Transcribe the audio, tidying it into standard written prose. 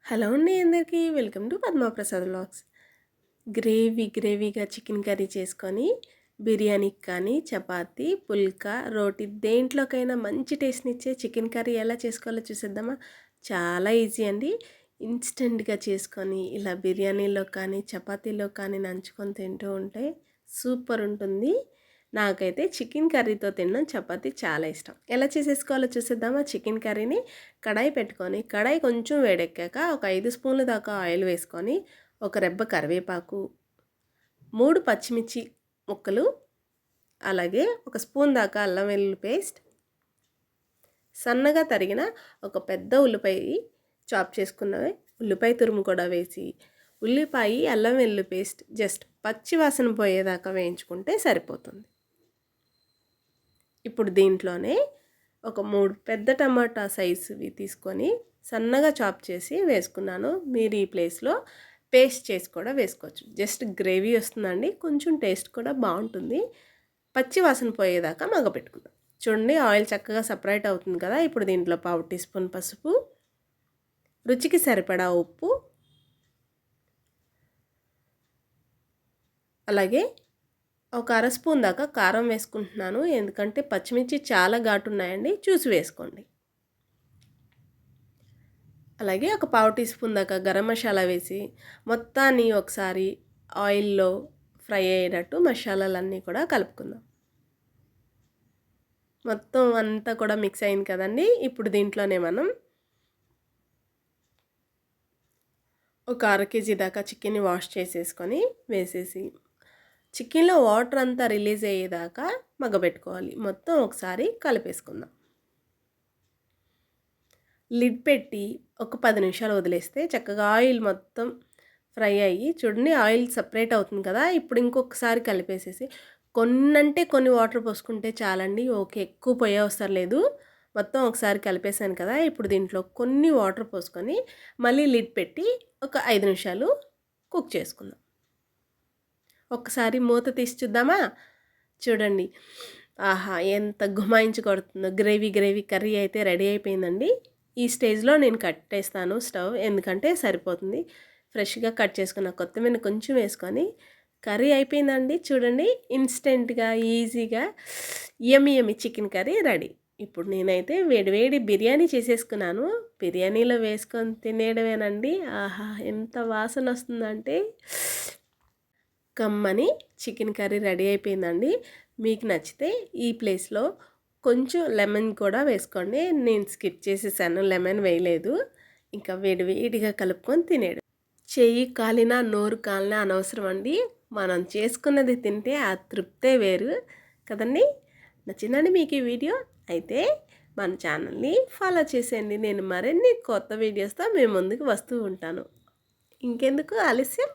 Hello అండి అందరికీ welcome to Padmaprasad vlogs. గ్రేవీగా చికెన్ కర్రీ చేసుకొని బిర్యానీకి కానీ చపాతీ పుల్కా రోటీ దేంట్లోకైనా మంచి టేస్ట్నిచ్చే చికెన్ కర్రీ ఎలా చేసుకోవాలో చూసేద్దామా. చాలా ఈజీ అండి. ఇన్స్టెంట్గా చేసుకొని ఇలా బిర్యానీలో కానీ చపాతీలో కానీ నంచుకొని తింటూ ఉంటే సూపర్ ఉంటుంది. నాకైతే చికెన్ కర్రీతో తినడం చపాతీ చాలా ఇష్టం. ఎలా చేసేసుకోవాలో చూసేద్దామా. చికెన్ కర్రీని కడాయి పెట్టుకొని కడాయి కొంచెం వేడెక్కాక ఒక 5 స్పూన్ల దాకా ఆయిల్ వేసుకొని ఒక రెబ్బ కరివేపాకు, 3 పచ్చిమిర్చి ముక్కలు, అలాగే ఒక స్పూన్ దాకా అల్లం వెల్లుల్లి పేస్ట్, సన్నగా తరిగిన ఒక పెద్ద ఉల్లిపాయ చాప్ చేసుకున్నవి ఉల్లిపాయ తురుము కూడా వేసి ఉల్లిపాయ అల్లం వెల్లుల్లి పేస్ట్ జస్ట్ పచ్చి వాసన పోయేదాకా వేయించుకుంటే సరిపోతుంది. ఇప్పుడు దీంట్లోనే ఒక 3 పెద్ద టమాటా సైజువి తీసుకొని సన్నగా చాప్ చేసి వేసుకున్నాను. మీరు ఈ ప్లేస్లో పేస్ట్ చేసి కూడా వేసుకోవచ్చు. జస్ట్ గ్రేవీ వస్తుందండి, కొంచెం టేస్ట్ కూడా బాగుంటుంది. పచ్చి వాసన పోయేదాకా మగ్గపెట్టుకుందాం. చూడండి ఆయిల్ చక్కగా సపరేట్ అవుతుంది కదా. ఇప్పుడు దీంట్లో 1/2 టీ స్పూన్ పసుపు, రుచికి సరిపడా ఉప్పు, అలాగే ఒక అర స్పూన్ దాకా కారం వేసుకుంటున్నాను. ఎందుకంటే పచ్చిమిర్చి చాలా ఘాటు ఉన్నాయండి, చూసి వేసుకోండి. అలాగే ఒక 1/4 టీ స్పూన్ దాకా గరం మసాలా వేసి మొత్తాన్ని ఒకసారి ఆయిల్లో ఫ్రై అయ్యేటట్టు మసాలాలన్నీ కూడా కలుపుకుందాం. మొత్తం అంతా కూడా మిక్స్ అయింది కదండి. ఇప్పుడు దీంట్లోనే మనం ఒక అర కేజీ దాకా చికెన్ని వాష్ చేసేసుకొని వేసేసి చికెన్లో వాటర్ అంతా రిలీజ్ అయ్యేదాకా మగ్గబెట్టుకోవాలి. మొత్తం ఒకసారి కలిపేసుకుందాం. లిడ్ పెట్టి ఒక 10 నిమిషాలు వదిలేస్తే చక్కగా ఆయిల్ మొత్తం ఫ్రై అయ్యి చూడండి ఆయిల్ సపరేట్ అవుతుంది కదా. ఇప్పుడు ఇంకొకసారి కలిపేసేసి కొన్ని వాటర్ పోసుకుంటే చాలండి. ఓకే, ఎక్కువ పోయే అవసరం లేదు. మొత్తం ఒకసారి కలిపేసాను కదా. ఇప్పుడు దీంట్లో కొన్ని వాటర్ పోసుకొని మళ్ళీ లిడ్ పెట్టి ఒక 5 నిమిషాలు కుక్ చేసుకుందాం. ఒక్కసారి మూత తీసి చూద్దామా. చూడండి, ఆహా ఎంత గుమాయించి కొడుతుందో. గ్రేవీ కర్రీ అయితే రెడీ అయిపోయిందండి. ఈ స్టేజ్లో నేను కట్టేస్తాను స్టవ్, ఎందుకంటే సరిపోతుంది. ఫ్రెష్గా కట్ చేసుకున్న కొత్తిమీర కొంచెం వేసుకొని కర్రీ అయిపోయిందండి. చూడండి ఇన్స్టెంట్గా ఈజీగా యమ్మీ చికెన్ కర్రీ రెడీ. ఇప్పుడు నేనైతే వేడివేడి బిర్యానీ చేసేసుకున్నాను. బిర్యానీలో వేసుకొని తినేయడమేనండి. ఆహా ఎంత వాసన వస్తుందంటే. కమ్మని చికెన్ కర్రీ రెడీ అయిపోయిందండి. మీకు నచ్చితే ఈ ప్లేస్లో కొంచెం లెమన్ కూడా వేసుకోండి. నేను స్కిప్ చేసేసాను, లెమన్ వేయలేదు. ఇంకా వేడివేడిగా కలుపుకొని తినేడు. చెయ్యి కాలినా నోరు కాలినా అనవసరం అండి. మనం చేసుకున్నది తింటే ఆ తృప్తే వేరు కదండి. నచ్చిందండి మీకు ఈ వీడియో? అయితే మన ఛానల్ని ఫాలో చేసేయండి. నేను మరిన్ని కొత్త వీడియోస్తో మీ ముందుకు వస్తూ ఉంటాను. ఇంకెందుకు ఆలస్యం,